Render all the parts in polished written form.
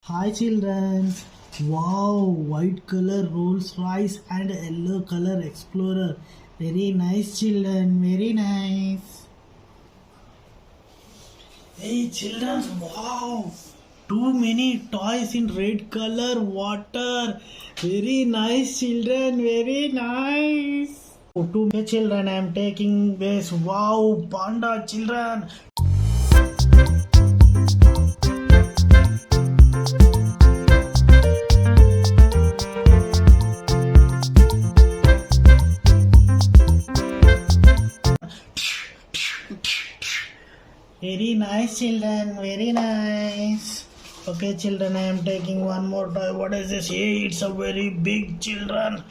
Hi children. Wow, white color Rolls Royce and yellow color Explorer. Very nice children, very nice. Hey children, wow. Too many toys in red color water. Very nice children, very nice. To my children, I am taking this. Wow, Panda children. Very nice children, very nice. Okay children, I am taking one more toy. What is this? Hey, it's a very big children.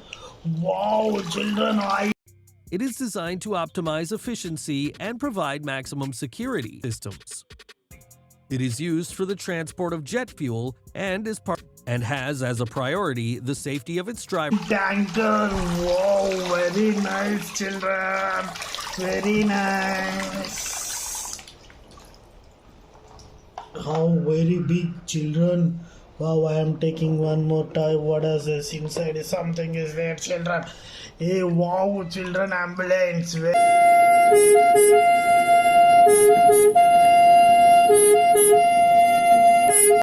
Wow children, It is designed to optimize efficiency and provide maximum security systems. It is used for the transport of jet fuel and has as a priority the safety of its driver. Tanker, wow, very nice children. Very nice. How very big children. Wow, I am taking one more toy. What is this? Inside something is there, children. Hey, wow, children, ambulance. Very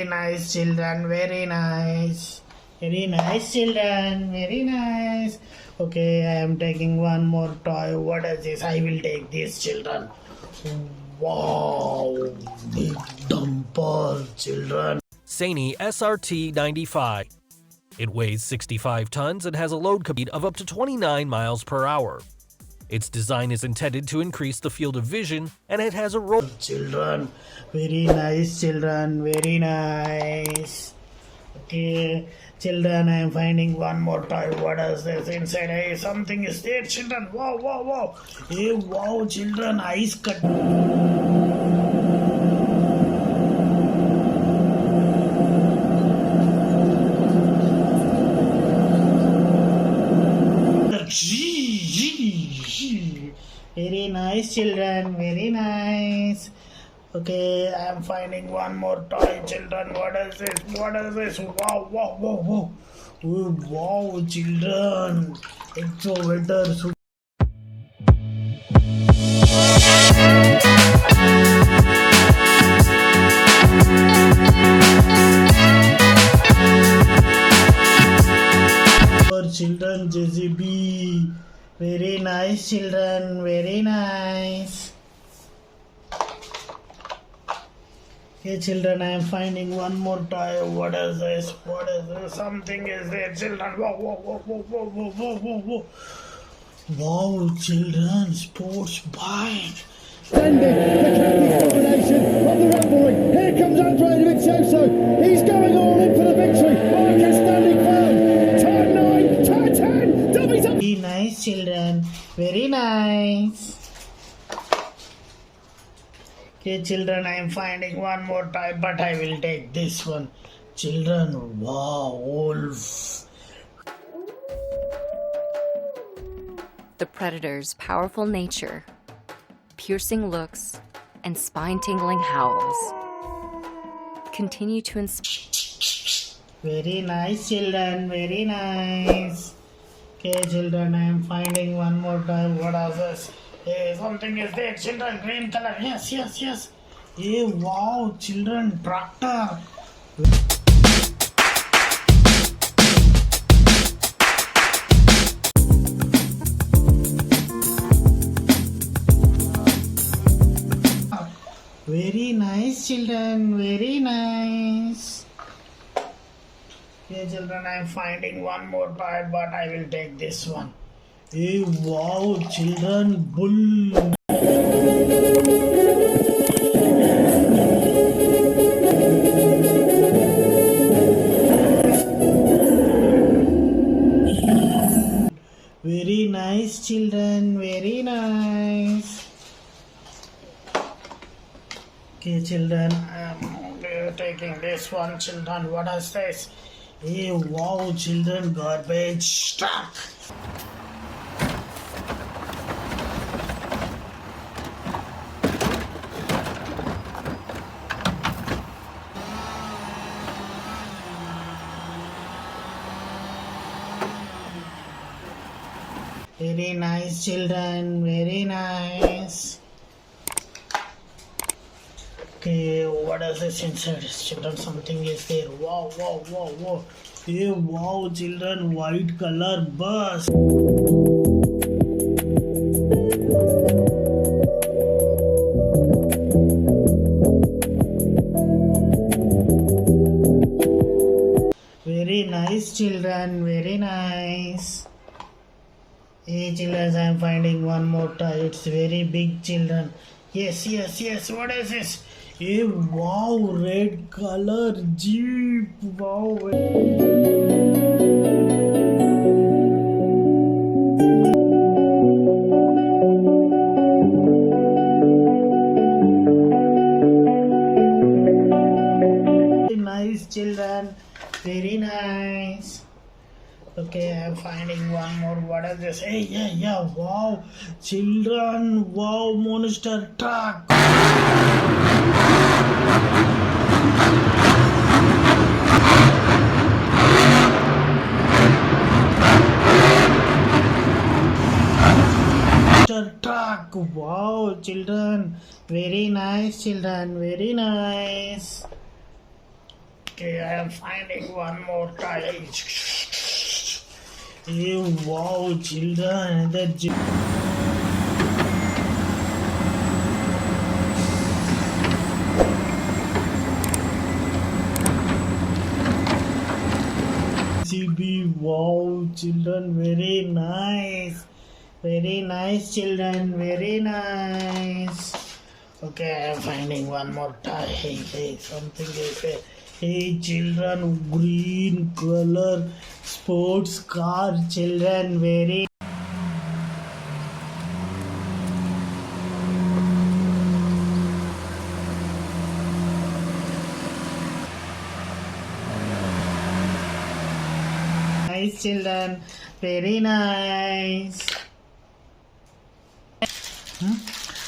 nice, children. Very nice. Very nice, children. Very nice. Okay, I am taking one more toy. What is this? I will take this, children. Wow, big dumper, children. Sany SRT 95. It weighs 65 tons and has a load speed of up to 29 miles per hour. Its design is intended to increase the field of vision, and it has a roll. Children, very nice children, very nice. Okay, children, I am finding one more toy. What is this inside? Hey, something is there, children. Wow, wow, wow. Hey, wow, children, ice cut. Very nice children, very nice. Okay, I am finding one more toy, children. What is this? What is this? Wow, wow, wow, wow. Oh, wow, children. Excavator. For children, JCB. Very nice children, very nice. Okay children, I am finding one more toy. What is this? What is this? Something is there, children. Whoa, whoa, whoa, whoa, whoa, whoa, whoa, whoa, whoa. Wow, children, sports bike. Standing, the combination of the referee. Here comes Andre Dovizioso. He's going all in for the victory. Mark is standing firm. Turn 9, turn 10. Dobby's up. Very nice children, very nice. Okay children, I am finding one more toy, but I will take this one. Children, wow, wolf. The predator's powerful nature, piercing looks, and spine-tingling howls continue to inspire. Very nice children, very nice. Okay children, I am finding one more time. What is this? Hey, something is there, children, green color. Yes, yes, yes. Hey, wow, children, tractor. Very nice children, very nice. Okay children, I am finding one more toy, but I will take this one. Hey, wow, children, bull. Very nice children, very nice. Okay children, I am taking this one, children. What is this? Hey, wow, children, garbage truck. Very nice children, very nice. Okay, what is this inside? Children, something is there. Wow, wow, wow, wow. Hey, wow, children, white color bus. Very nice children, very nice. Hey children, I am finding one more toy. It's very big children. Yes, yes, yes. What is this? Hey, wow, red color jeep. Wow. Very nice children. Very nice. Okay, I'm finding one more. What is this? Hey, yeah, yeah, wow. Children, wow, monster truck. Monster truck, wow, children. Very nice, children, very nice. Okay, I am finding one more toy. Hey, wow, children, the JCB, wow, children, very nice. Very nice, children, very nice. Okay, I am finding one more toy. Hey, hey, something is there. Hey children, green color sports car, children, very nice, children, very nice.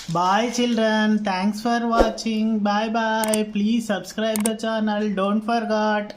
Bye children, thanks for watching. Bye bye. Please subscribe the channel, don't forget.